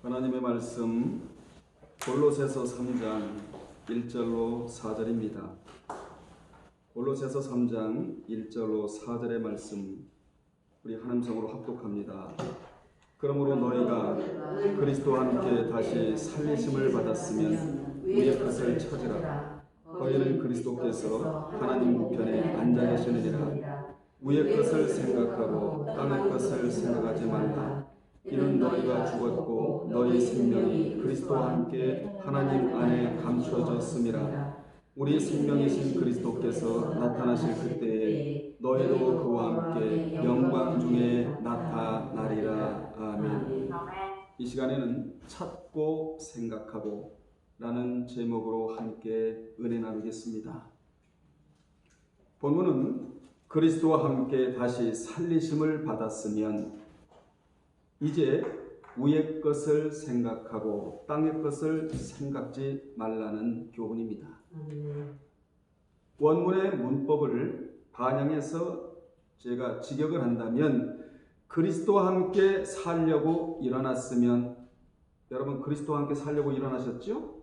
하나님의 말씀 골로새서 3장 1절로 4절입니다. 골로새서 3장 1절로 4절의 말씀 우리 한음성으로 합독합니다. 그러므로 너희가 그리스도와 함께 다시 살리심을 받았으면 위의 것을 찾으라. 너희는 그리스도께서 하나님 우편에 앉아 계시느니라. 위의 것을 생각하고 땅의 것을 생각하지 말라. 이는 너희가 죽었고 너희 생명이 그리스도와 함께 하나님 안에 감추어졌음이라. 우리 생명이신 그리스도께서 나타나실 그때에 너희도 그와 함께 영광 중에 나타나리라. 아멘. 이 시간에는 찾고 생각하고 라는 제목으로 함께 은혜 나누겠습니다. 본문은 그리스도와 함께 다시 살리심을 받았으면 이제 위의 것을 생각하고 땅의 것을 생각지 말라는 교훈입니다. 원문의 문법을 반영해서 제가 직역을 한다면 그리스도와 함께 살려고 일어났으면, 여러분 그리스도와 함께 살려고 일어나셨죠?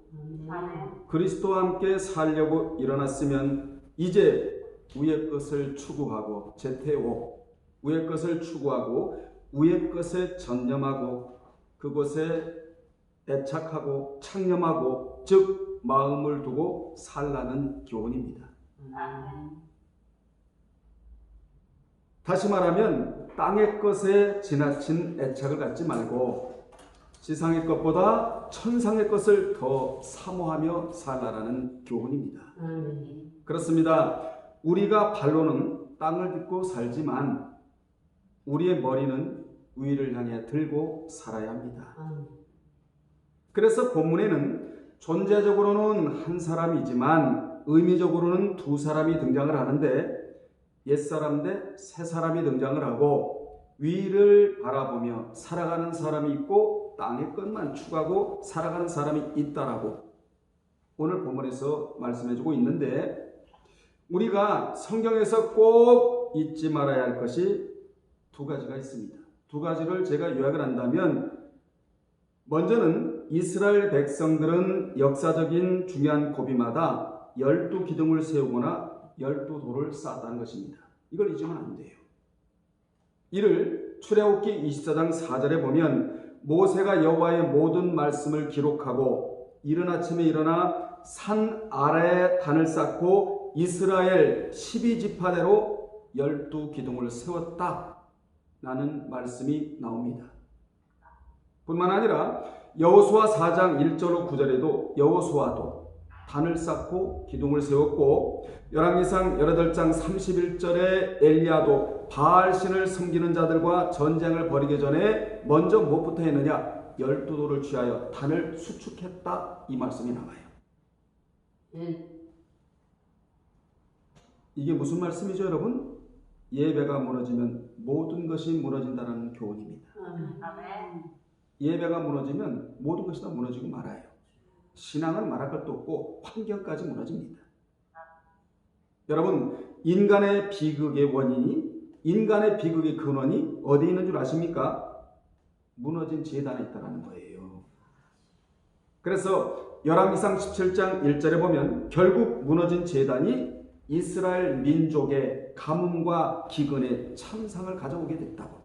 그리스도와 함께 살려고 일어났으면 이제 위의 것을 추구하고 제태오 위의 것을 추구하고 위의 것에 전념하고 그곳에 애착하고 창념하고 즉 마음을 두고 살라는 교훈입니다. 다시 말하면 땅의 것에 지나친 애착을 갖지 말고 지상의 것보다 천상의 것을 더 사모하며 살라라는 교훈입니다. 그렇습니다. 우리가 발로는 땅을 딛고 살지만 우리의 머리는 위를 향해 들고 살아야 합니다. 그래서 본문에는 존재적으로는 한 사람이지만 의미적으로는 두 사람이 등장을 하는데 옛사람 대 새사람이 등장을 하고 위를 바라보며 살아가는 사람이 있고 땅의 것만 추구하고 살아가는 사람이 있다라고 오늘 본문에서 말씀해주고 있는데, 우리가 성경에서 꼭 잊지 말아야 할 것이 두 가지가 있습니다. 두 가지를 제가 요약을 한다면, 먼저는 이스라엘 백성들은 역사적인 중요한 고비마다 12기둥을 세우거나 12돌을 쌓았다는 것입니다. 이걸 잊으면 안 돼요. 이를 출애굽기 24장 4절에 보면 모세가 여호와의 모든 말씀을 기록하고 이른 아침에 일어나 산 아래에 단을 쌓고 이스라엘 12지파대로 12기둥을 세웠다 라는 말씀이 나옵니다. 뿐만 아니라 여호수아 4장 1절로 9절에도 여호수아도 단을 쌓고 기둥을 세웠고, 열왕기상 18장 31절에 엘리야도 바알신을 섬기는 자들과 전쟁을 벌이기 전에 먼저 무엇부터 했느냐? 12돌을 취하여 단을 수축했다, 이 말씀이 나와요. 이게 무슨 말씀이죠, 여러분? 예배가 무너지면 모든 것이 무너진다는 교훈입니다. 예배가 무너지면 모든 것이 다 무너지고 말아요. 신앙은 말할 것도 없고 환경까지 무너집니다. 여러분, 인간의 비극의 원인이, 인간의 비극의 근원이 어디에 있는 줄 아십니까? 무너진 제단에 있다는 거예요. 그래서 열왕기상 17장 1절에 보면 결국 무너진 제단이 이스라엘 민족의 가뭄과 기근의 참상을 가져오게 됐다고.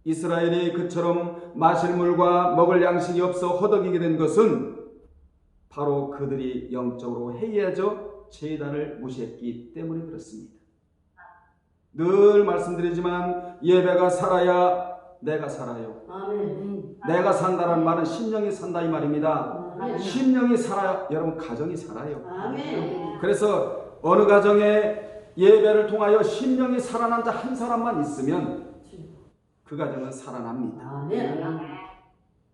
이스라엘이 그처럼 마실 물과 먹을 양식이 없어 허덕이게 된 것은 바로 그들이 영적으로 해이해져 제단을 무시했기 때문에 그렇습니다. 늘 말씀드리지만 예배가 살아야 내가 살아요. 내가 산다는 말은 심령이 산다 이 말입니다. 심령이 살아야 여러분 가정이 살아요. 그래서 어느 가정에 예배를 통하여 심령이 살아난 자 한 사람만 있으면 그 가정은 살아납니다.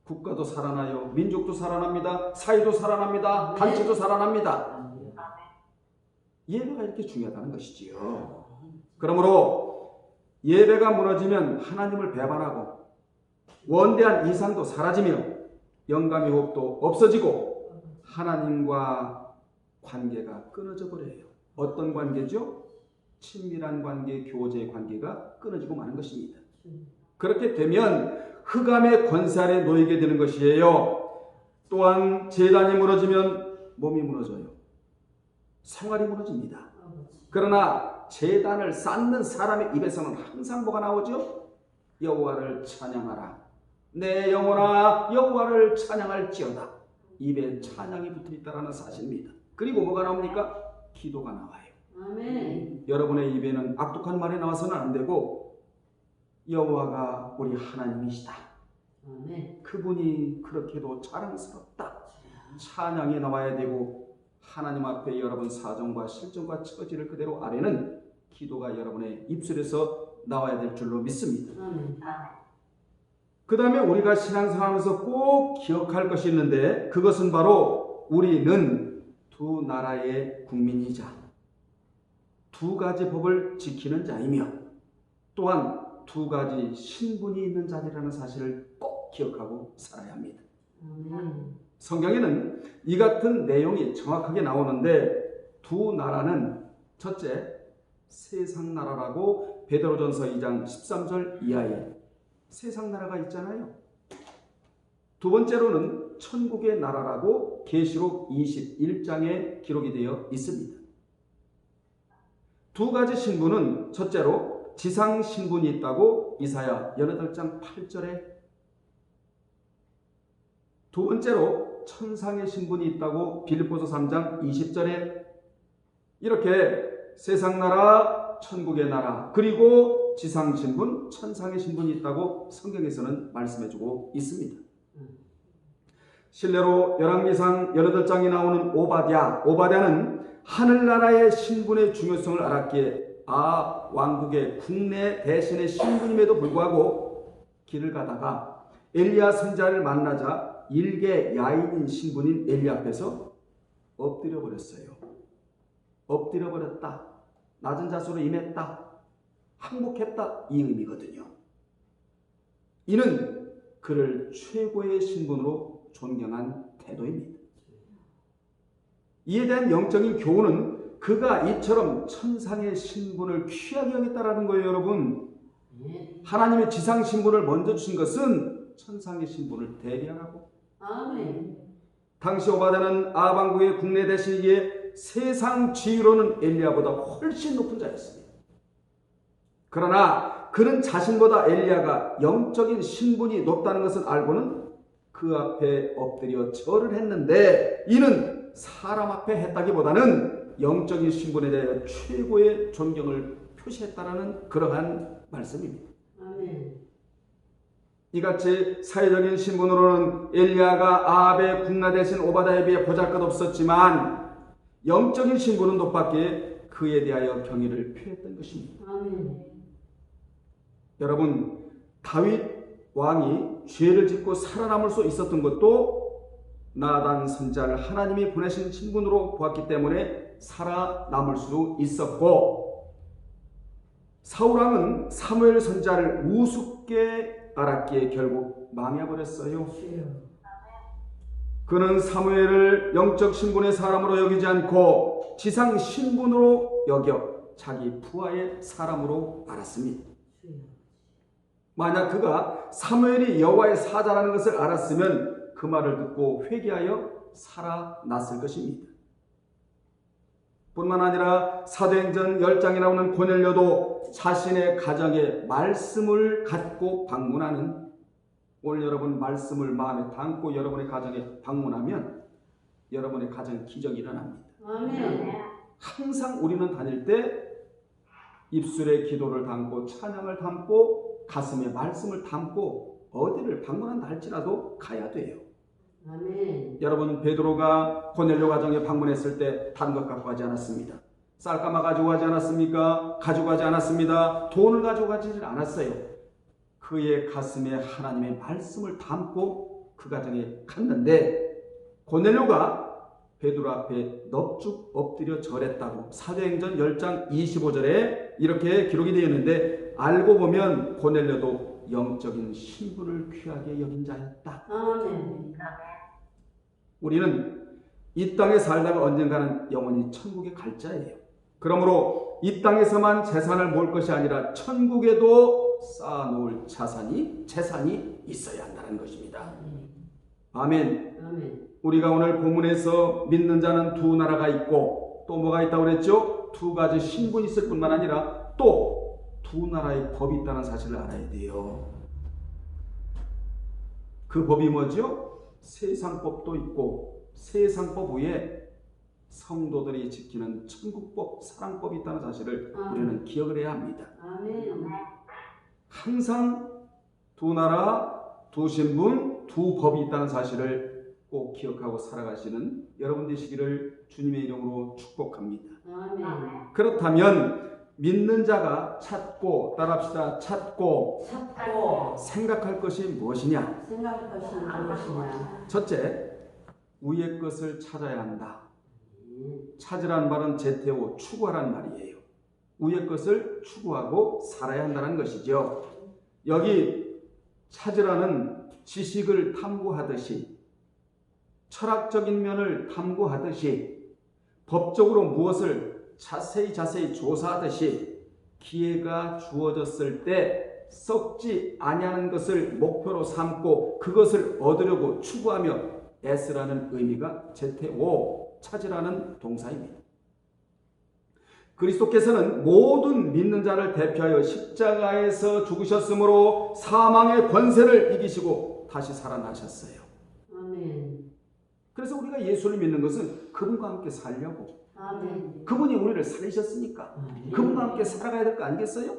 국가도 살아나요. 민족도 살아납니다. 사회도 살아납니다. 단체도 살아납니다. 예배가 이렇게 중요하다는 것이지요. 그러므로 예배가 무너지면 하나님을 배반하고 원대한 이상도 사라지며 영감의 호흡도 없어지고 하나님과 관계가 끊어져 버려요. 어떤 관계죠? 친밀한 관계, 교제의 관계가 끊어지고 마는 것입니다. 그렇게 되면 흑암의 권세 아래 놓이게 되는 것이에요. 또한 제단이 무너지면 몸이 무너져요. 생활이 무너집니다. 그러나 제단을 쌓는 사람의 입에서는 항상 뭐가 나오죠? 여호와를 찬양하라. 내 영혼아 여호와를 찬양할지어다. 입에 찬양이 붙어있다는 사실입니다. 그리고 뭐가 나옵니까? 기도가 나와요. 아멘. 여러분의 입에는 악독한 말이 나와서는 안 되고 여호와가 우리 하나님이시다. 아멘. 그분이 그렇게도 자랑스럽다. 찬양이 나와야 되고 하나님 앞에 여러분 사정과 실정과 처지를 그대로 아뢰는 기도가 여러분의 입술에서 나와야 될 줄로 믿습니다. 아멘. 그 다음에 우리가 신앙생활하면서 꼭 기억할 것이 있는데 그것은 바로 우리는 두 나라의 국민이자 두 가지 법을 지키는 자이며 또한 두 가지 신분이 있는 자리라는 사실을 꼭 기억하고 살아야 합니다. 아멘. 성경에는 이 같은 내용이 정확하게 나오는데 두 나라는 첫째 세상 나라라고 베드로전서 2장 13절 이하에 세상 나라가 있잖아요. 두 번째로는 천국의 나라라고 계시록 21장에 기록이 되어 있습니다. 두 가지 신분은 첫째로 지상 신분이 있다고 이사야 18장 8절에, 두 번째로 천상의 신분이 있다고 빌립보서 3장 20절에 이렇게 세상 나라, 천국의 나라, 그리고 지상 신분, 천상의 신분이 있다고 성경에서는 말씀해주고 있습니다. 실례로 열왕기상 18장에 나오는 오바댜는 하늘나라의 신분의 중요성을 알았기에 왕국의 국내 대신의 신분임에도 불구하고 길을 가다가 엘리야 선지자를 만나자 일개 야인인 신분인 엘리 앞에서 엎드려 버렸어요. 엎드려 버렸다. 낮은 자세로 임했다. 항복했다. 이 의미거든요. 이는 그를 최고의 신분으로 존경한 태도입니다. 이에 대한 영적인 교훈은 그가 이처럼 천상의 신분을 귀하게 여겼다라는 거예요, 여러분. 하나님의 지상 신분을 먼저 주신 것은 천상의 신분을 대변하고. 아멘. 당시 오바댜는 아방국의 국내 대신이기에 세상 지위로는 엘리야보다 훨씬 높은 자였습니다. 그러나 그는 자신보다 엘리야가 영적인 신분이 높다는 것을 알고는 그 앞에 엎드려 절을 했는데 이는 사람 앞에 했다기보다는 영적인 신분에 대해 최고의 존경을 표시했다라는 그러한 말씀입니다. 아멘. 이같이 사회적인 신분으로는 엘리야가 아합의 국나 대신 오바댜에 비해 보잘것없었지만 영적인 신분은 높았기에 그에 대하여 경의를 표했던 것입니다. 아멘. 여러분, 다윗 왕이 죄를 짓고 살아남을 수 있었던 것도 나단 선지자를 하나님이 보내신 신분으로 보았기 때문에 살아남을 수 있었고, 사울 왕은 사무엘 선지자를 우습게 알았기에 결국 망해버렸어요. 그는 사무엘을 영적 신분의 사람으로 여기지 않고 지상 신분으로 여겨 자기 부하의 사람으로 알았습니다. 만약 그가 사무엘이 여호와의 사자라는 것을 알았으면 그 말을 듣고 회개하여 살아났을 것입니다. 뿐만 아니라 사도행전 10장에 나오는 고넬료도 자신의 가정에 말씀을 갖고 방문하는, 오늘 여러분 말씀을 마음에 담고 여러분의 가정에 방문하면 여러분의 가정에 기적이 일어납니다. 아멘. 항상 우리는 다닐 때 입술에 기도를 담고 찬양을 담고 가슴에 말씀을 담고 어디를 방문한다 할지라도 가야 돼요. 아멘. 여러분, 베드로가 고넬료 가정에 방문했을 때 단 것 갖고 가지 않았습니다. 쌀가마 가지고 가지 않았습니까? 가지고 가지 않았습니다. 돈을 가지고 가지 않았어요. 그의 가슴에 하나님의 말씀을 담고 그 가정에 갔는데 고넬료가 베드로 앞에 넙죽 엎드려 절했다고 사도행전 10장 25절에 이렇게 기록이 되어 있는데, 알고 보면 고넬료도 영적인 신분을 귀하게 여긴 자였다. 아멘. 우리는 이 땅에 살다가 언젠가는 영원히 천국에 갈 자예요. 그러므로 이 땅에서만 재산을 모을 것이 아니라 천국에도 또 쌓아놓을 재산이 있어야 한다는 것입니다. 아멘. 아멘. 우리가 오늘 본문에서 믿는 자는 두 나라가 있고 또 뭐가 있다고 그랬죠? 두 가지 신분이 있을 뿐만 아니라 또 두 나라의 법이 있다는 사실을 알아야 돼요. 그 법이 뭐죠? 세상법도 있고 세상법 위에 성도들이 지키는 천국법, 사랑법이 있다는 사실을 우리는 기억을 해야 합니다. 아멘. 항상 두 나라, 두 신분, 두 법이 있다는 사실을 꼭 기억하고 살아가시는 여러분 되시기를 주님의 이름으로 축복합니다. 아멘. 그렇다면 믿는 자가 따라합시다. 찾고 생각할 것이 무엇이냐? 생각할 것이 무엇이냐? 첫째, 위의 것을 찾아야 한다. 찾으라는 말은 제테오, 추구하라는 말이에요. 위의 것을 추구하고 살아야 한다는 것이죠. 여기 찾으라는 지식을 탐구하듯이, 철학적인 면을 탐구하듯이, 법적으로 무엇을 자세히 조사하듯이 기회가 주어졌을 때 썩지 아니하는 것을 목표로 삼고 그것을 얻으려고 추구하며 애쓰라는 의미가 제테오, 찾으라는 동사입니다. 그리스도께서는 모든 믿는 자를 대표하여 십자가에서 죽으셨으므로 사망의 권세를 이기시고 다시 살아나셨어요. 아멘. 그래서 우리가 예수를 믿는 것은 그분과 함께 살려고, 아멘. 그분이 우리를 살리셨으니까 아멘. 그분과 함께 살아가야 될 거 아니겠어요?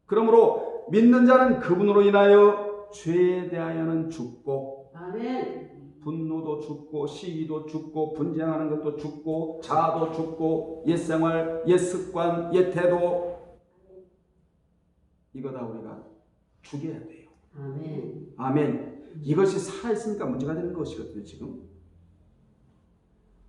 그러므로 믿는 자는 그분으로 인하여 죄에 대하여는 죽고, 아멘. 분노도 죽고, 시기도 죽고, 분쟁하는 것도 죽고, 자아도 죽고, 옛생활, 옛습관, 옛태도, 이거 다 우리가 죽여야 돼요. 아멘. 아멘. 이것이 살아있으니까 문제가 되는 것이거든요. 지금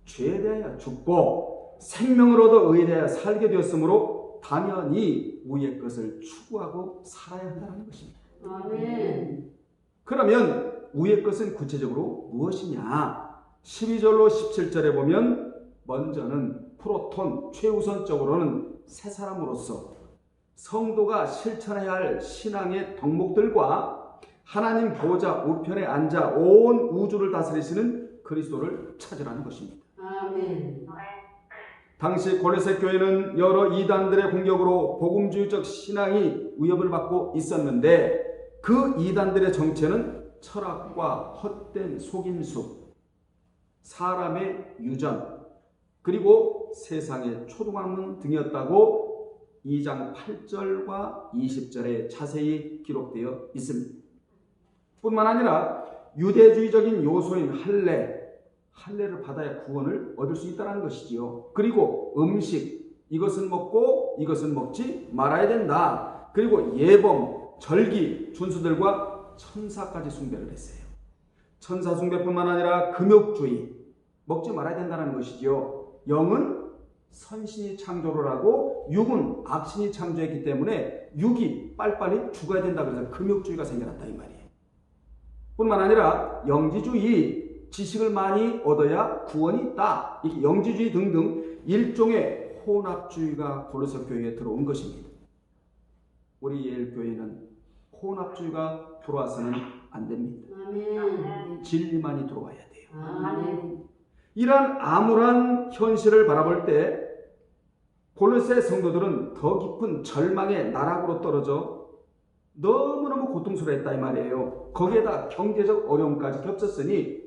죄에 대하여 죽고 생명을 얻어 의에 대하여 살게 되었으므로 당연히 위의 것을 추구하고 살아야 한다는 것입니다. 아멘. 그러면 위의 것은 구체적으로 무엇이냐? 12절로 17절에 보면 먼저는 프로톤, 최우선적으로는 새 사람으로서 성도가 실천해야 할 신앙의 덕목들과 하나님 보좌 우편에 앉아 온 우주를 다스리시는 그리스도를 찾으라는 것입니다. 아멘. 당시 골로새 교회는 여러 이단들의 공격으로 복음주의적 신앙이 위협을 받고 있었는데 그 이단들의 정체는 철학과 헛된 속임수, 사람의 유전, 그리고 세상의 초등학문 등이었다고 2장 8절과 20절에 자세히 기록되어 있습니다. 뿐만 아니라 유대주의적인 요소인 할례를 받아야 구원을 얻을 수 있다는 것이지요. 그리고 음식, 이것은 먹고 이것은 먹지 말아야 된다. 그리고 예범, 절기, 준수들과 천사까지 숭배를 했어요. 천사 숭배뿐만 아니라 금욕주의, 먹지 말아야 된다는 것이지요. 영은 선신이 창조를 하고 육은 악신이 창조했기 때문에 육이 빨리빨리 죽어야 된다. 그래서 금욕주의가 생겨났다 이 말이에요. 뿐만 아니라 영지주의, 지식을 많이 얻어야 구원이 있다. 이게 영지주의 등등 일종의 혼합주의가 골로새 교회에 들어온 것입니다. 우리 예일교회는 혼합주의가 들어와서는 안 됩니다. 아멘. 진리만이 들어와야 돼요. 아멘. 이러한 암울한 현실을 바라볼 때 골로새 성도들은 더 깊은 절망의 나락으로 떨어져 너무너무 고통스러웠다 이 말이에요. 거기에다 경제적 어려움까지 겹쳤으니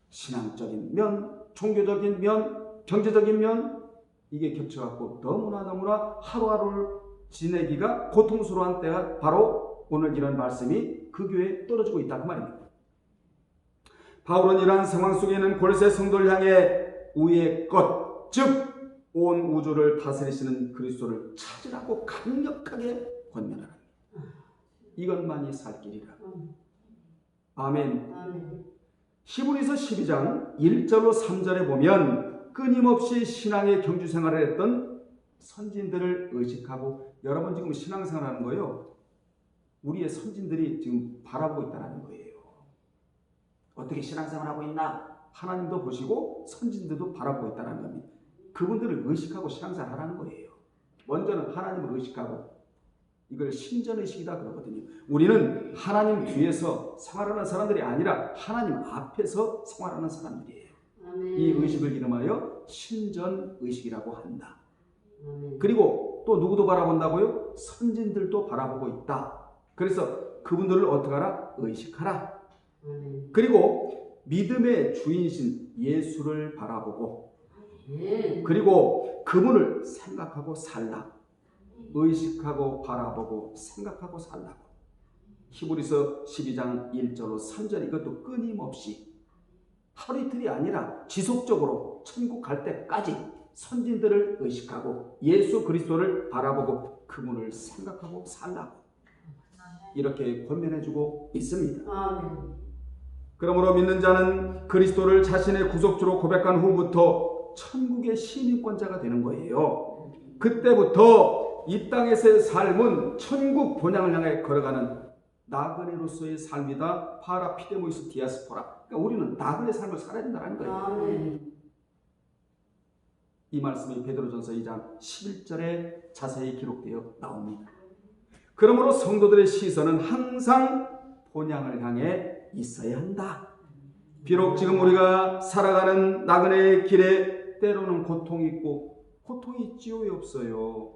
신앙적인 면, 종교적인 면, 경제적인 면 이게 겹쳐갖고 너무나 하루하루를 지내기가 고통스러운 때가 바로 오늘 이런 말씀이 그 교회에 떨어지고 있다 그 말입니다. 바울은 이러한 상황 속에는 골로새 성도를 향해 위의 것, 즉 온 우주를 다스리시는 그리스도를 찾으라고 강력하게 권면하라. 이것만이 살 길이라. 아멘. 아멘. 히브리서 12장 1절로 3절에 보면 끊임없이 신앙의 경주 생활을 했던 선진들을 의식하고, 여러분 지금 신앙생활 하는 거예요. 우리의 선진들이 지금 바라보고 있다는 거예요. 어떻게 신앙생활하고 있나? 하나님도 보시고 선진들도 바라보고 있다는 겁니다. 그분들을 의식하고 신앙생활 하라는 거예요. 먼저는 하나님을 의식하고 이걸 신전의식이다 그러거든요. 우리는 하나님 뒤에서 생활하는 사람들이 아니라 하나님 앞에서 생활하는 사람들이에요. 아멘. 이 의식을 이름하여 신전의식이라고 한다. 아멘. 그리고 또 누구도 바라본다고요? 선진들도 바라보고 있다. 그래서 그분들을 어떻게 하라? 의식하라. 아멘. 그리고 믿음의 주인이신 예수를 바라보고 아멘. 그리고 그분을 생각하고 살라. 의식하고 바라보고 생각하고 살라고. 히브리서 12장 1절로 3절 이것도 끊임없이 하루 이틀이 아니라 지속적으로 천국 갈 때까지 선진들을 의식하고 예수 그리스도를 바라보고 그분을 생각하고 살라고 이렇게 권면해주고 있습니다. 아멘. 그러므로 믿는 자는 그리스도를 자신의 구속주로 고백한 후부터 천국의 시민권자가 되는 거예요. 그때부터 이 땅에서의 삶은 천국 본향을 향해 걸어가는 나그네로서의 삶이다. 파라피데모이스 디아스포라. 그러니까 우리는 나그네 삶을 살아야 된다는 거예요. 아멘. 이 말씀이 베드로전서 2장 11절에 자세히 기록되어 나옵니다. 그러므로 성도들의 시선은 항상 본향을 향해 있어야 한다. 비록 지금 우리가 살아가는 나그네의 길에 때로는 고통이 있고 고통이 있지요? 왜 없어요?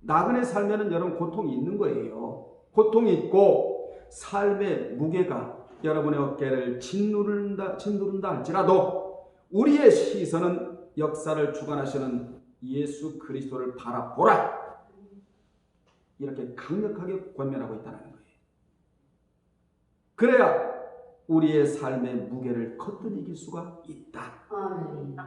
나그네 살면은 여러분 고통이 있는 거예요. 고통이 있고 삶의 무게가 여러분의 어깨를 짓누른다 할지라도 우리의 시선은 역사를 주관하시는 예수 그리스도를 바라보라. 이렇게 강력하게 권면하고 있다는 거예요. 그래야 우리의 삶의 무게를 거뜬히 이길 수가 있다. 아멘.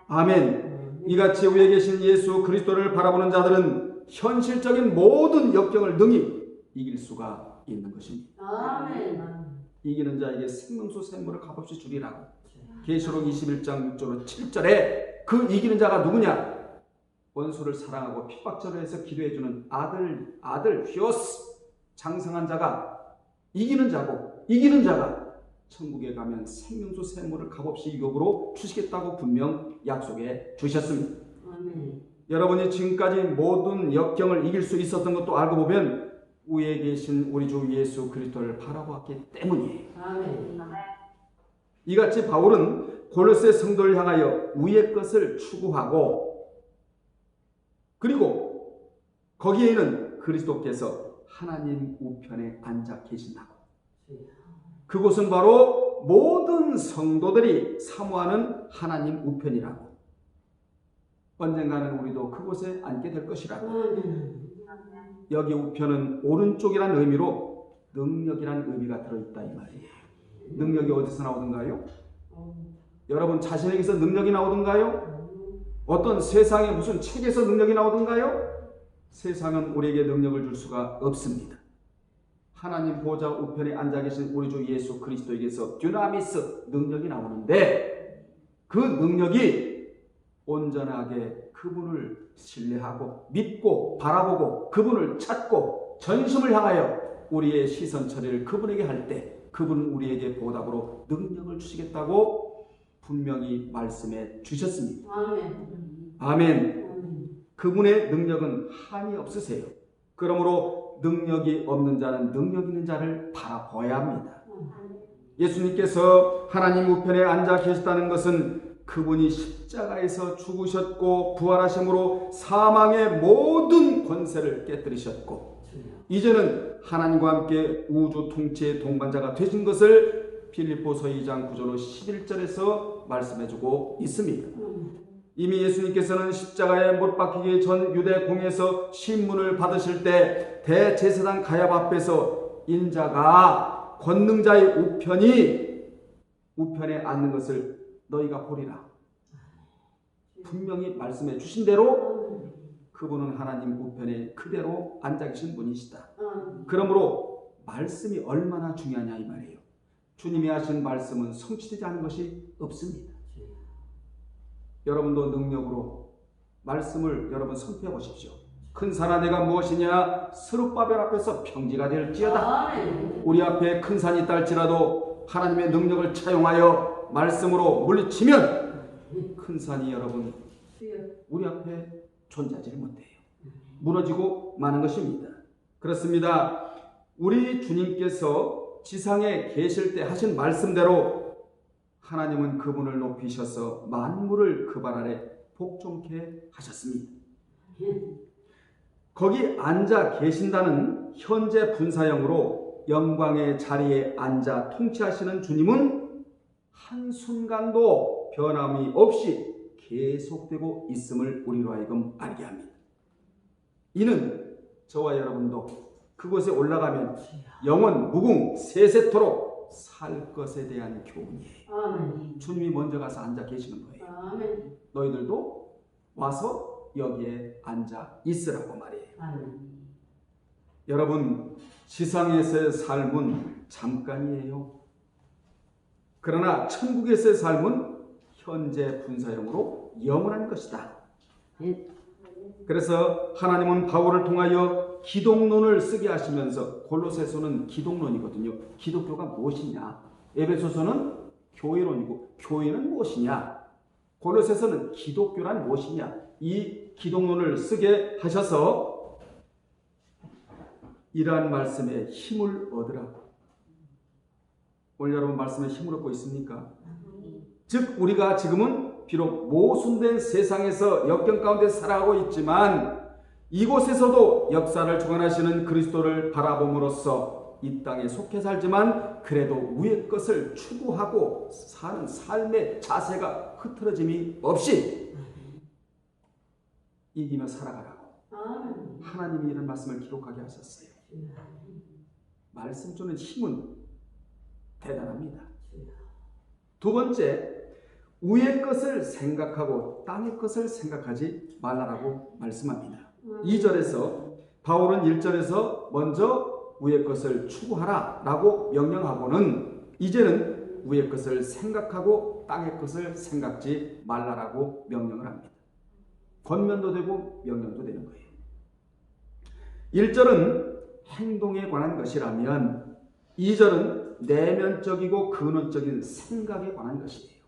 아멘. 이같이 위에 계신 예수 그리스도를 바라보는 자들은 현실적인 모든 역경을 능히 이길 수가 있는 것입니다. 아멘. 이기는 자에게 생명수 샘물을 값없이 주리라고. 계시록 21장 6절로 7절에 그 이기는 자가 누구냐? 원수를 사랑하고 핍박절을 해서 기도해주는 아들 휘오스 장성한 자가 이기는 자고 이기는 자가 천국에 가면 생명수 샘물을 값없이 유업으로 주시겠다고 분명 약속해 주셨습니다. 아멘. 여러분이 지금까지 모든 역경을 이길 수 있었던 것도 알고 보면 위에 계신 우리 주 예수 그리스도를 바라보았기 때문이에요. 아멘. 이같이 바울은 골로새 성도를 향하여 위의 것을 추구하고 그리고 거기에는 그리스도께서 하나님 우편에 앉아 계신다고. 그곳은 바로 모든 성도들이 사모하는 하나님 우편이라고. 언젠가는 우리도 그곳에 앉게 될 것이라고. 여기 우편은 오른쪽이라는 의미로 능력이라는 의미가 들어있다 이 말이에요. 능력이 어디서 나오던가요? 여러분 자신에게서 능력이 나오던가요? 어떤 세상의 무슨 책에서 능력이 나오던가요? 세상은 우리에게 능력을 줄 수가 없습니다. 하나님 보좌 우편에 앉아 계신 우리 주 예수 그리스도에게서 듀나미스 능력이 나오는데 그 능력이 온전하게 그분을 신뢰하고 믿고 바라보고 그분을 찾고 전심을 향하여 우리의 시선 처리를 그분에게 할 때 그분은 우리에게 보답으로 능력을 주시겠다고 분명히 말씀해 주셨습니다. 아멘. 아멘. 그분의 능력은 한이 없으세요. 그러므로 능력이 없는 자는 능력 있는 자를 바라봐야 합니다. 예수님께서 하나님 우편에 앉아 계시다는 것은 그분이 십자가에서 죽으셨고 부활하심으로 사망의 모든 권세를 깨뜨리셨고 이제는 하나님과 함께 우주 통치의 동반자가 되신 것을 빌립보서 2장 9절로 11절에서 말씀해주고 있습니다. 이미 예수님께서는 십자가에 못 박히기 전 유대 공에서 신문을 받으실 때 대제사장 가야바 앞에서 인자가 권능자의 우편에 앉는 것을 너희가 보리라. 분명히 말씀해 주신 대로 그분은 하나님 우편에 그대로 앉아 계신 분이시다. 그러므로 말씀이 얼마나 중요하냐 이 말이에요. 주님이 하신 말씀은 성취되지 않은 것이 없습니다. 여러분도 능력으로 말씀을 여러분 선포해 보십시오. 큰 산아 내가 무엇이냐? 스룹바벨 앞에서 평지가 될지어다. 우리 앞에 큰 산이 있다 할지라도 하나님의 능력을 차용하여 말씀으로 물리치면 큰 산이 여러분 우리 앞에 존재하지 못해요. 무너지고 마는 것입니다. 그렇습니다. 우리 주님께서 지상에 계실 때 하신 말씀대로 하나님은 그분을 높이셔서 만물을 그 발 아래 복종케 하셨습니다. 거기 앉아 계신다는 현재 분사형으로 영광의 자리에 앉아 통치하시는 주님은 한순간도 변함이 없이 계속되고 있음을 우리로 하여금 알게 합니다. 이는 저와 여러분도 그곳에 올라가면 영원 무궁 세세토록 살 것에 대한 교훈이에요. 아멘. 주님이 먼저 가서 앉아 계시는 거예요. 아멘. 너희들도 와서 여기에 앉아 있으라고 말이에요. 아멘. 여러분, 지상에서의 삶은 잠깐이에요. 그러나 천국에서의 삶은 현재 분사형으로 영원한 것이다. 그래서 하나님은 바울을 통하여 기독론을 쓰게 하시면서, 골로새서는 기독론이거든요. 기독교가 무엇이냐? 에베소서는 교회론이고, 교회는 무엇이냐? 골로새서는 기독교란 무엇이냐? 이 기독론을 쓰게 하셔서 이러한 말씀에 힘을 얻으라고. 오늘 여러분 말씀에 힘을 얻고 있습니까? 즉 우리가 지금은 비록 모순된 세상에서 역경 가운데 살아가고 있지만 이곳에서도 역사를 주관하시는 그리스도를 바라봄으로써 이 땅에 속해 살지만 그래도 위의 것을 추구하고 사는 삶의 자세가 흐트러짐이 없이 이기며 살아가라고 하나님이 이런 말씀을 기록하게 하셨어요. 말씀 주는 힘은 대단합니다. 두 번째, 위의 것을 생각하고 땅의 것을 생각하지 말라라고 말씀합니다. 2절에서 바울은 1절에서 먼저 위의 것을 추구하라 라고 명령하고는 이제는 위의 것을 생각하고 땅의 것을 생각지 말라라고 명령을 합니다. 권면도 되고 명령도 되는 거예요. 1절은 행동에 관한 것이라면 2절은 내면적이고 근원적인 생각에 관한 것이에요.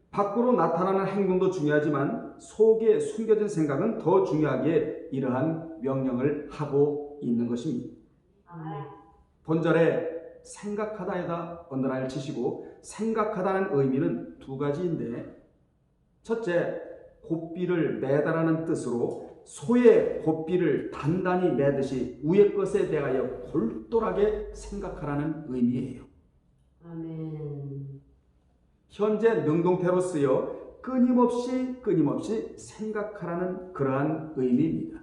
밖으로 나타나는 행동도 중요하지만 속에 숨겨진 생각은 더 중요하게 이러한 명령을 하고 있는 것입니다. 본절에 생각하다에다 언더라인을 치시고, 생각하다는 의미는 두 가지인데, 첫째, 곱비를 매다라는 뜻으로 소의 곱비를 단단히 매듯이 위의 것에 대하여 골똘하게 생각하라는 의미예요. 아멘. 현재 능동태로 쓰여 끊임없이 생각하라는 그러한 의미입니다.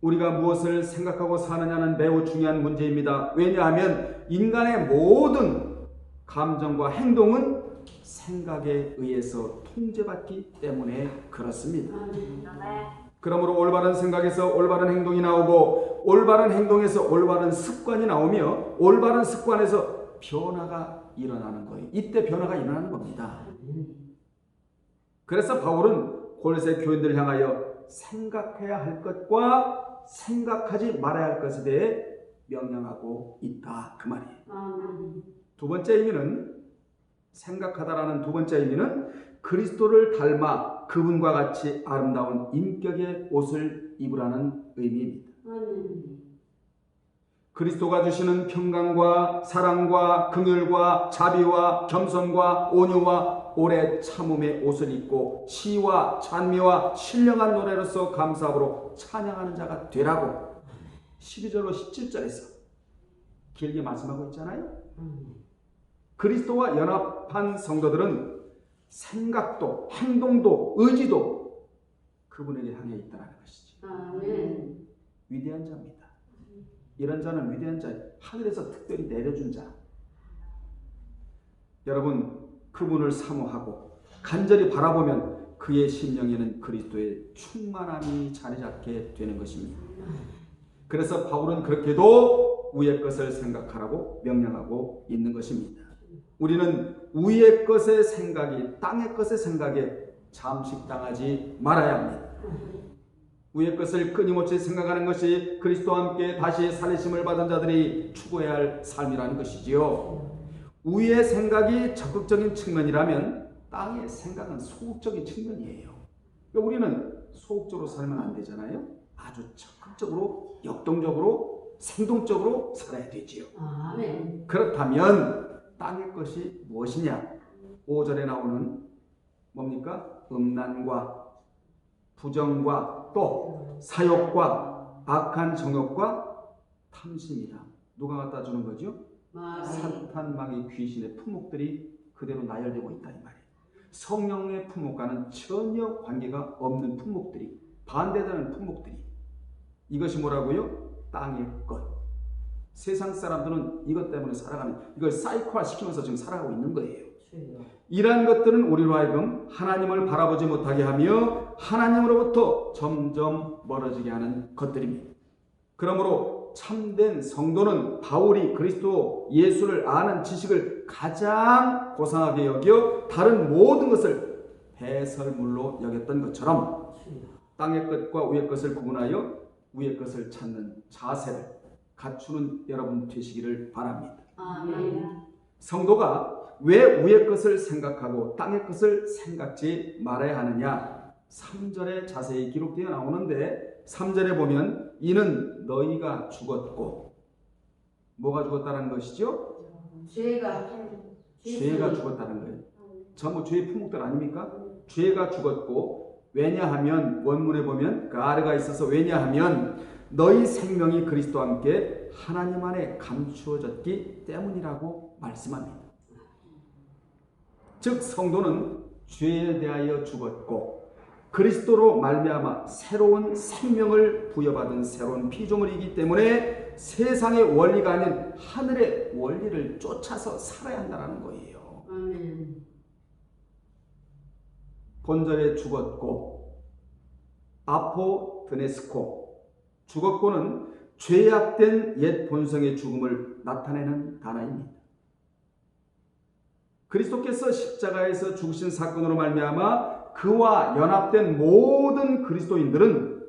우리가 무엇을 생각하고 사느냐는 매우 중요한 문제입니다. 왜냐하면 인간의 모든 감정과 행동은 생각에 의해서 통제받기 때문에 그렇습니다. 그러므로 올바른 생각에서 올바른 행동이 나오고, 올바른 행동에서 올바른 습관이 나오며, 올바른 습관에서 변화가 일어나는 거예요. 이때 변화가 일어나는 겁니다. 그래서 바울은 골로새 교인들을 향하여 생각해야 할 것과 생각하지 말아야 할 것에 대해 명령하고 있다, 그 말이에요. 두 번째 의미는, 생각하다라는 두 번째 의미는 그리스도를 닮아 그분과 같이 아름다운 인격의 옷을 입으라는 의미입니다. 그리스도가 주시는 평강과 사랑과 긍휼과 자비와 겸손과 온유와 오래 참음의 옷을 입고 시와 찬미와 신령한 노래로서 감사함으로 찬양하는 자가 되라고 12절로 17절에서 길게 말씀하고 있잖아요. 그리스도와 연합한 성도들은 생각도 행동도 의지도 그분에게 향해 있다는 것이죠. 위대한 자입니다. 이런 자는 위대한 자예요. 하늘에서 특별히 내려준 자. 여러분, 그분을 사모하고 간절히 바라보면 그의 심령에는 그리스도의 충만함이 자리 잡게 되는 것입니다. 그래서 바울은 그렇게도 위의 것을 생각하라고 명령하고 있는 것입니다. 우리는 위의 것의 생각이 땅의 것의 생각에 잠식당하지 말아야 합니다. 위의 것을 끊임없이 생각하는 것이 그리스도와 함께 다시 살리심을 받은 자들이 추구해야 할 삶이라는 것이지요. 위의 생각이 적극적인 측면이라면 땅의 생각은 소극적인 측면이에요. 그러니까 우리는 소극적으로 살면 안 되잖아요. 아주 적극적으로, 역동적으로, 생동적으로 살아야 되지요. 아멘. 그렇다면 땅의 것이 무엇이냐? 5절에 나오는 뭡니까? 음란과 부정과 또 사욕과 악한 정욕과 탐심이다. 누가 갖다 주는 거죠? 마귀. 사탄, 마귀, 귀신의 품목들이 그대로 나열되고 있다 이 말이에요. 성령의 품목과는 전혀 관계가 없는 품목들이, 반대되는 품목들이, 이것이 뭐라고요? 땅의 것. 세상 사람들은 이것 때문에 살아가는, 이걸 사이코화 시키면서 지금 살아가고 있는 거예요. 주여. 이러한 것들은 우리로 하여금 하나님을 바라보지 못하게 하며 하나님으로부터 점점 멀어지게 하는 것들입니다. 그러므로 참된 성도는 바울이 그리스도 예수를 아는 지식을 가장 고상하게 여겨 다른 모든 것을 배설물로 여겼던 것처럼 주여. 땅의 것과 위의 것을 구분하여 위의 것을 찾는 자세를 갖추는 여러분 되시기를 바랍니다. 아멘. 성도가 왜 위의 것을 생각하고 땅의 것을 생각지 말아야 하느냐? 3절에 자세히 기록되어 나오는데 3절에 보면 이는 너희가 죽었고, 뭐가 죽었다는 것이죠? 죄가 죽었다는 거예요. 전부 죄의 품목들 아닙니까? 죄가 죽었고, 왜냐하면 원문에 보면 가르가 있어서 왜냐하면 너희 생명이 그리스도와 함께 하나님 안에 감추어졌기 때문이라고 말씀합니다. 즉 성도는 죄에 대하여 죽었고 그리스도로 말미암아 새로운 생명을 부여받은 새로운 피조물이기 때문에 세상의 원리가 아닌 하늘의 원리를 쫓아서 살아야 한다는 거예요. 아멘. 본절에 죽었고, 아포드네스코, 죽었고는 죄악된 옛 본성의 죽음을 나타내는 단어입니다. 그리스도께서 십자가에서 죽으신 사건으로 말미암아 그와 연합된 모든 그리스도인들은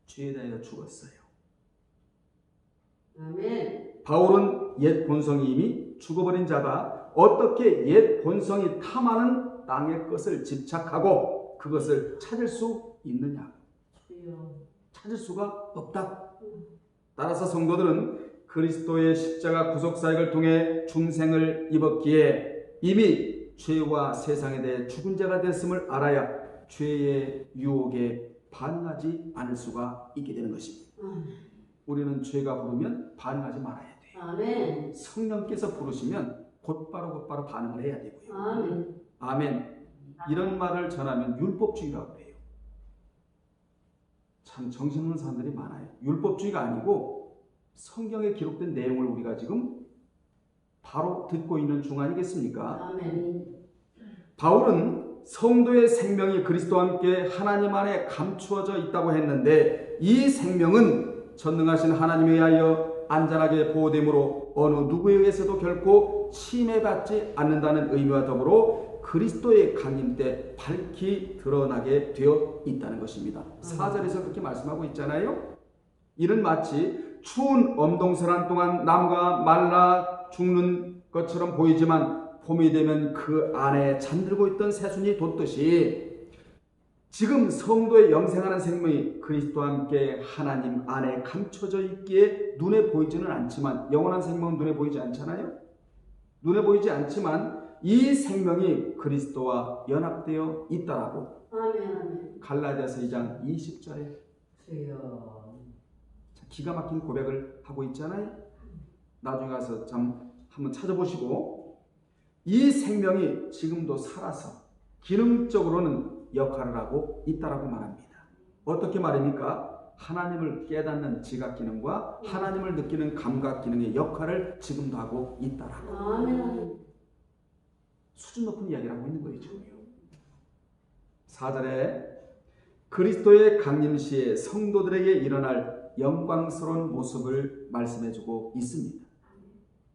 죄에 대하여 죽었어요. 아멘. 바울은 옛 본성이 이미 죽어버린 자가 어떻게 옛 본성이 탐하는 땅의 것을 집착하고 그것을 찾을 수 있느냐? 주여. 찾을 수가 없다. 따라서 성도들은 그리스도의 십자가 구속사역을 통해 중생을 입었기에 이미 죄와 세상에 대해 죽은 자가 됐음을 알아야 죄의 유혹에 반응하지 않을 수가 있게 되는 것입니다. 우리는 죄가 부르면 반응하지 말아야 돼요. 아멘. 성령께서 부르시면 곧바로 반응을 해야 되고요. 아멘. 아멘. 이런 말을 전하면 율법주의라고 해요. 참 정신없는 사람들이 많아요. 율법주의가 아니고 성경에 기록된 내용을 우리가 지금 바로 듣고 있는 중 아니겠습니까? 아멘. 바울은 성도의 생명이 그리스도와 함께 하나님 안에 감추어져 있다고 했는데 이 생명은 전능하신 하나님에 의하여 안전하게 보호되므로 어느 누구에 의해서도 결코 침해받지 않는다는 의미와 더불어 그리스도의 강림 때 밝히 드러나게 되어 있다는 것입니다. 4절에서 그렇게 말씀하고 있잖아요. 이는 마치 추운 엄동설한 동안 나무가 말라 죽는 것처럼 보이지만 봄이 되면 그 안에 잠들고 있던 새순이 돋듯이 지금 성도의 영생하는 생명이 그리스도와 함께 하나님 안에 감춰져 있기에 눈에 보이지는 않지만, 영원한 생명은 눈에 보이지 않잖아요. 눈에 보이지 않지만 이 생명이 그리스도와 연합되어 있다라고 아멘. 갈라디아서 2장 20절에 주여. 기가 막힌 고백을 하고 있잖아요. 나중에 가서 참 한번 찾아보시고, 이 생명이 지금도 살아서 기능적으로는 역할을 하고 있다라고 말합니다. 어떻게 말입니까? 하나님을 깨닫는 지각 기능과 하나님을 느끼는 감각 기능의 역할을 지금도 하고 있다라고. 아멘. 수준 높은 이야기를 하고 있는 거예요, 지금요. 4절에 그리스도의 강림 시에 성도들에게 일어날 영광스러운 모습을 말씀해주고 있습니다.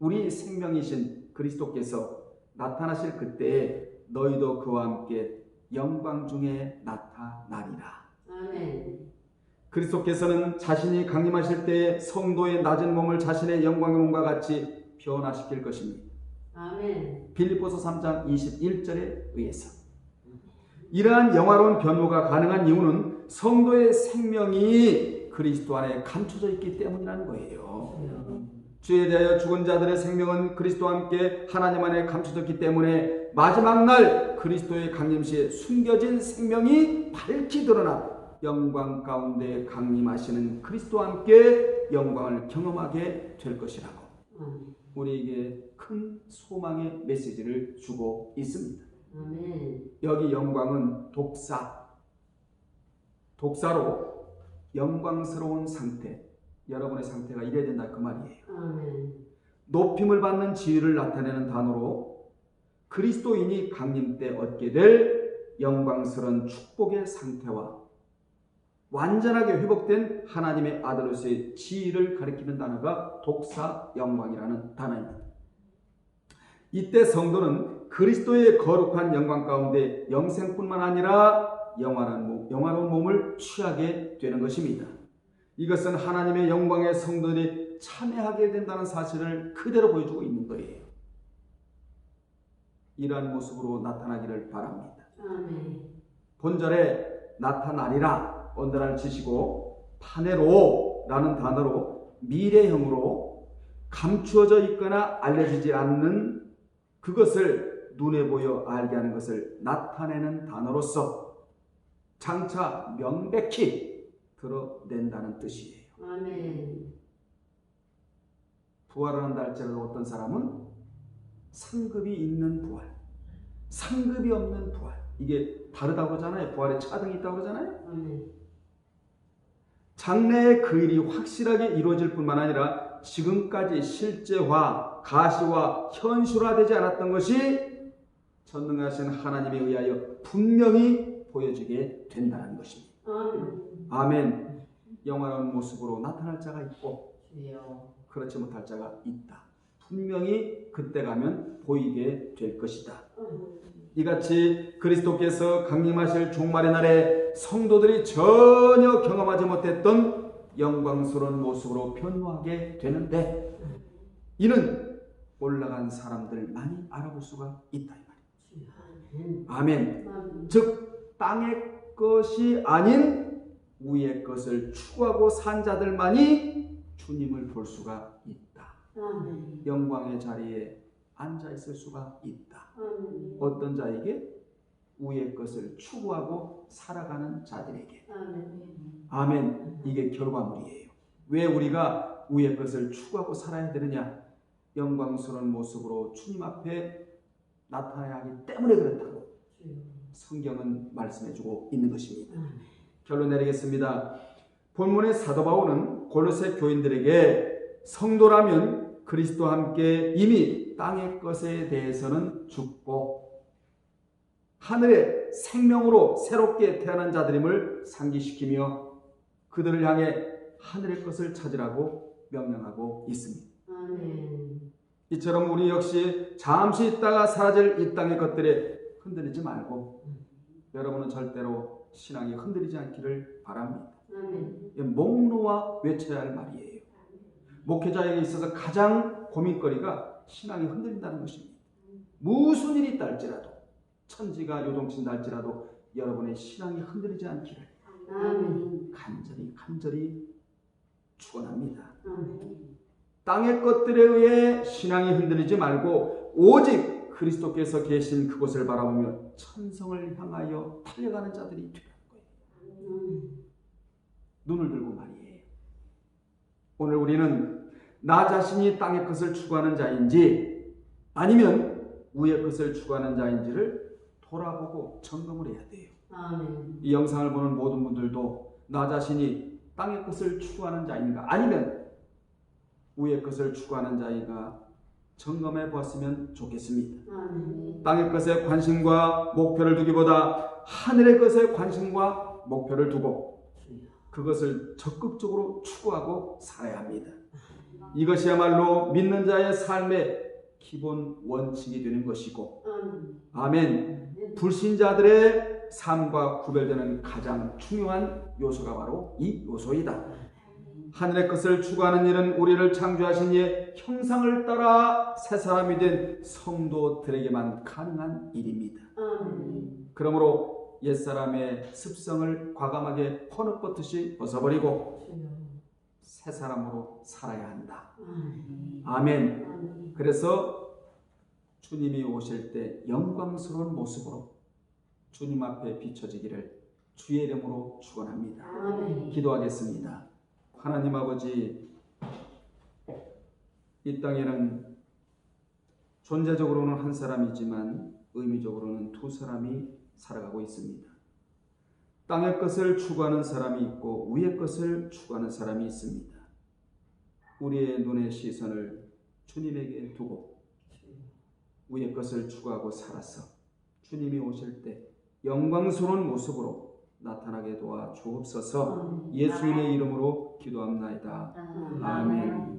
우리 생명이신 그리스도께서 나타나실 그때에 너희도 그와 함께 영광 중에 나타나리라. 아멘. 그리스도께서는 자신이 강림하실 때에 성도의 낮은 몸을 자신의 영광의 몸과 같이 변화시킬 것입니다. 아멘. 빌립보서 3장 21절에 의해서 이러한 영화로운 변모가 가능한 이유는 성도의 생명이 그리스도 안에 감춰져 있기 때문이라는 거예요. 주여. 주에 대하여 죽은 자들의 생명은 그리스도와 함께 하나님 안에 감춰졌기 때문에 마지막 날 그리스도의 강림시에 숨겨진 생명이 밝히 드러나 영광 가운데 강림하시는 그리스도와 함께 영광을 경험하게 될 것이라고 우리에게 큰 소망의 메시지를 주고 있습니다. 아멘. 여기 영광은 독사로 영광스러운 상태, 여러분의 상태가 이래야 된다 그 말이에요. 아멘. 높임을 받는 지위를 나타내는 단어로 그리스도인이 강림 때 얻게 될 영광스러운 축복의 상태와 완전하게 회복된 하나님의 아들로서의 지위를 가리키는 단어가 독사 영광이라는 단어입니다. 이때 성도는 그리스도의 거룩한 영광 가운데 영생뿐만 아니라 영화로운 몸을 취하게 되는 것입니다. 이것은 하나님의 영광에 성도들이 참여하게 된다는 사실을 그대로 보여주고 있는 거예요. 이러한 모습으로 나타나기를 바랍니다. 아멘. 본절에 나타나리라 언더라인을 치시고 파네로라는 단어로 미래형으로 감추어져 있거나 알려지지 않는 그것을 눈에 보여 알게 하는 것을 나타내는 단어로서 장차 명백히 드러낸다는 뜻이에요. 아멘. 부활을 한다 할지라도 어떤 사람은 상급이 있는 부활, 상급이 없는 부활, 이게 다르다고 그러잖아요. 부활에 차등이 있다고 그러잖아요. 아멘. 장래의 그 일이 확실하게 이루어질 뿐만 아니라 지금까지 실제화, 가시화, 현실화되지 않았던 것이 전능하신 하나님에 의하여 분명히 보여지게 된다는 것입니다. 아멘. 아멘. 영원한 모습으로 나타날 자가 있고 주여. 그렇지 못할 자가 있다. 분명히 그때 가면 보이게 될 것이다. 이같이 그리스도께서 강림하실 종말의 날에 성도들이 전혀 경험하지 못했던 영광스러운 모습으로 변모하게 되는데 이는 올라간 사람들만이 알아볼 수가 있다 이 말이에요. 아멘. 아멘. 즉 땅의 것이 아닌 위의 것을 추구하고 산 자들만이 주님을 볼 수가 있다. 아멘. 영광의 자리에 앉아 있을 수가 있다. 아멘. 어떤 자에게? 위의 것을 추구하고 살아가는 자들에게. 아멘. 아멘. 이게 결과물이에요. 왜 우리가 위의 것을 추구하고 살아야 되느냐? 영광스러운 모습으로 주님 앞에 나타나야 하기 때문에 그렇다고 주여. 성경은 말씀해주고 있는 것입니다. 아멘. 결론 내리겠습니다. 본문의 사도 바울은 골로새 교인들에게 성도라면 그리스도와 함께 이미 땅의 것에 대해서는 죽고 하늘의 생명으로 새롭게 태어난 자들임을 상기시키며 그들을 향해 하늘의 것을 찾으라고 명령하고 있습니다. 아멘. 이처럼 우리 역시 잠시 있다가 사라질 이 땅의 것들에 흔들리지 말고 여러분은 절대로 신앙이 흔들리지 않기를 바랍니다. 아멘. 목 놓아 외쳐야 할 말이에요. 목회자에게 있어서 가장 고민거리가 신앙이 흔들린다는 것입니다. 무슨 일이 있다 할지라도 천지가 요동친다 할지라도 여러분의 신앙이 흔들리지 않기를 아멘. 간절히 축원합니다. 아멘. 땅의 것들에 의해 신앙이 흔들리지 말고 오직 그리스도께서 계신 그곳을 바라보며 천성을 향하여 달려가는 자들이 되라는 거예요. 눈을 들고 말이에요. 오늘 우리는 나 자신이 땅의 것을 추구하는 자인지 아니면 위의 것을 추구하는 자인지를 돌아보고 점검을 해야 돼요. 아멘. 이 영상을 보는 모든 분들도 나 자신이 땅의 것을 추구하는 자인가 아니면 위의 것을 추구하는 자인가 점검해 보았으면 좋겠습니다. 아멘. 땅의 것에 관심과 목표를 두기보다 하늘의 것에 관심과 목표를 두고 그것을 적극적으로 추구하고 살아야 합니다. 이것이야말로 믿는 자의 삶의 기본 원칙이 되는 것이고 아멘. 불신자들의 삶과 구별되는 가장 중요한 요소가 바로 이 요소이다. 하늘의 것을 추구하는 일은 우리를 창조하신 이의 형상을 따라 새 사람이 된 성도들에게만 가능한 일입니다. 아멘. 그러므로 옛사람의 습성을 과감하게 퍼놓듯이 벗어버리고 주여. 새 사람으로 살아야 한다. 아멘. 아멘. 아멘. 그래서 주님이 오실 때 영광스러운 모습으로 주님 앞에 비춰지기를 주의 이름으로 축원합니다. 아멘. 기도하겠습니다. 하나님 아버지, 이 땅에는 존재적으로는 한 사람이지만 의미적으로는 두 사람이 살아가고 있습니다. 땅의 것을 추구하는 사람이 있고 위의 것을 추구하는 사람이 있습니다. 우리의 눈의 시선을 주님에게 두고 위의 것을 추구하고 살아서 주님이 오실 때 영광스러운 모습으로 나타나게 도와 주옵소서. 예수님의 이름으로 기도합나이다. 아멘.